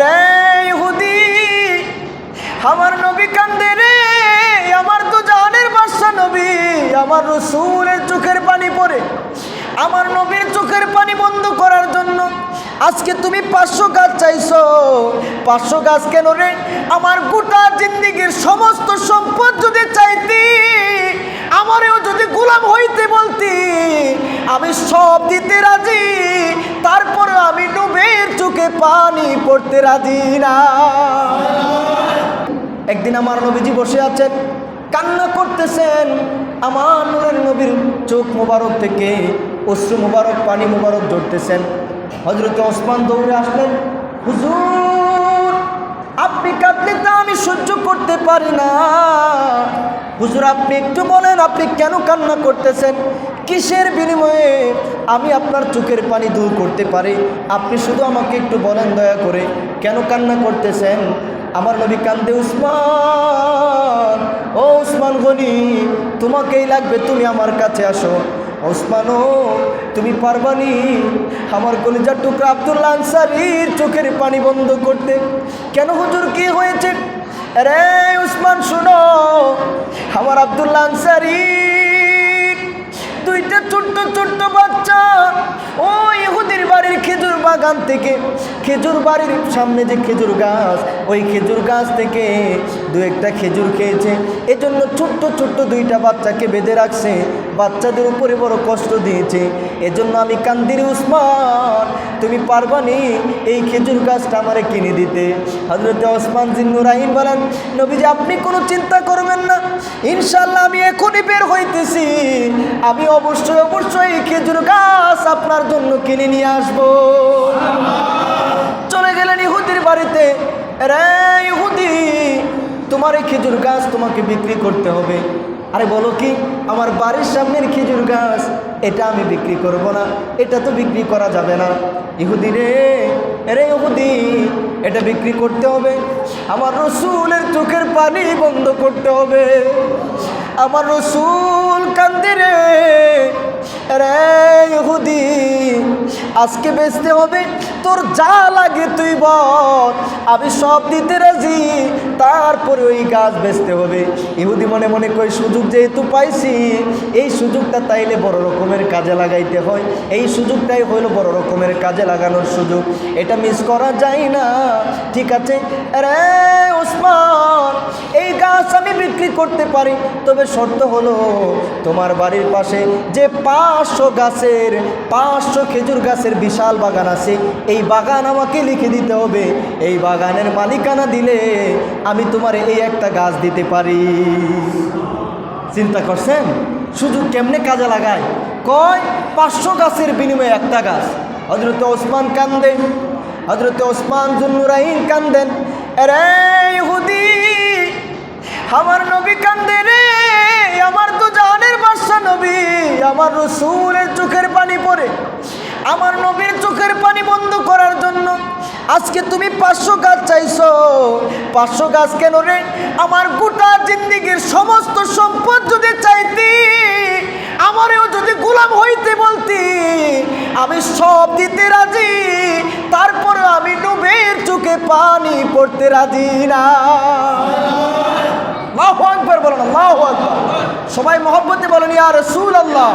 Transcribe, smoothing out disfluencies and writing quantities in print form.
রে ইহুদি, আমার নবী কান্দে রে, আমার তো জানের বাদশা নবী, আমার রাসূলের চোখের পানি পড়ে। আমার নবীর চোখের পানি বন্ধ করার জন্য আজকে তুমি 500 গাছ চাইছো। 500 গাছ কেন রে? আমার গোটা জিন্দেগীর সমস্ত সম্পদ যদি চাইতি, আমারও যদি গোলাম হইতে বলতি, আমি সব দিতে রাজি, তারপরে আমি নবীর চোখে পানি পড়তে রাজি না। একদিন আমার নবীজি বসে আছেন, কান্না করতেছেন। আমার নূরের নবীর চোখ মোবারক থেকে অশ্রু মোবারক, পানি মোবারক ঝরতেছেন। হযরত ওসমান দৌড়ে আসলেন, হুজুর আপনি কাঁদলে তা আমি সহ্য করতে পারি না। হুজুর আপনি একটু বলেন, আপনি কেন কান্না করতেছেন? কিসের বিনিময়ে আমি আপনার চোখের পানি দূর করতে পারি? আপনি শুধু আমাকে একটু বলেন দয়া করে, কেন কান্না করতেছেন? আমার নবী কান্দে, উসমান, ও উসমান গনি, তোমাকেই লাগবে, তুমি আমার কাছে আসো। ওসমানও তুমি পারবানি আমার কলিজার টুকরা আব্দুল্লাহ আনসারীর চোখের পানি বন্ধ করতে? কেন হুজুর, কি হয়েছে? আরে উসমান শুনো, আমার আব্দুল্লাহ আনসারীর 2টা ছোট্ট ছোট্ট বাচ্চা ওই ইহুদির বাড়ির খেজুর বাগান থেকে, খেজুর বাড়ির সামনে যে খেজুর গাছ, ওই খেজুর গাছ থেকে 2-1টা খেজুর খেয়েছে। এজন্য ছোট্ট ছোট্ট 2টা বাচ্চাকে বেঁধে রাখছে, বাচ্চাদের উপরে বড় কষ্ট দিয়েছে। এজন্য আমি কান্দিরি, উসমান তুমি পারবানি এই খেজুর গাছটা আমারে কিনে দিতে? হযরত ওসমান জিন্নুরাইন বলেন, নবীজি আপনি কোনো চিন্তা করবেন না, ইনশাআল্লাহ আমি এখনই বের হইতেছি, আমি অবশ্যই অবশ্যই খেজুর গাছ আপনার জন্য কিনে নিয়ে আসবো। চলে গেলেন ইহুদির বাড়িতে। রে ইহুদি, তোমার এই খেজুর গাছ তোমাকে বিক্রি করতে হবে। আরে বলো কি, আমার বাড়ির সামনের খেজুর গাছ, এটা আমি বিক্রি করব না, এটা তো বিক্রি করা যাবে না। ইহুদি রে, রে ইহুদি, এটা বিক্রি করতে হবে, আমার রাসূলের চোখের পানি বন্ধ করতে হবে। আমার রাসূল কান্দে রে, রে ইহুদি, আজকে বেচতে হবে, তোর যা লাগে তুই বল, আমি সব দিতে রাজি, তারপরে ওই গাছ বেচতে হবে। ইহুদি মনে মনে কই, সুযোগ যেহেতু পাইছি, এই সুযোগটা তাইলে বড় রকমের কাজে লাগাইতে হয়, এই সুযোগটাই হইল বড় রকমের কাজে লাগানোর সুযোগ, এটা মিস করা যায় না। ঠিক আছে রে ওসমান, এই গাছ আমি বিক্রি করতে পারি, তবে শর্ত হলো তোমার বাড়ির পাশে যে 500 খেজুর গাছের বিশাল বাগান আছে, এই বাগান আমাকে লিখে দিতে হবে। এই বাগানের মালিকানা দিলে আমি তোমার এই একটা গাছ দিতে পারি। চিন্তা করছেন সুযোগ কেমনে কাজে লাগায়? কয় 500 গাছের বিনিময়ে একটা গাছ। হযরত ওসমান কান্দেন, হযরত ওসমান যুন্নুরাইন কান্দেন। রে ইহুদি, আমার নবী কান্দে রে, আমার তো জানের বাদশা নবী, আমার রাসূলের চোখের পানি পড়ে। আমার নবীর চোখের পানি বন্ধ করার জন্য আজকে তুমি 500 গাছ চাইছো। 500 গাছ কেন রে? আমার গোটা জিন্দেগীর সমস্ত সম্পদ যদি চাইতি, আমারও যদি গোলাম হইতে বলতি, আমি সব দিতে রাজি, তারপরে আমি নবীর চোখে পানি পড়তে রাজি না। আল্লাহু আকবার বলেন, আল্লাহু আকবার। সবাই মহব্বতে বলেন, ইয়া রাসূলুল্লাহ।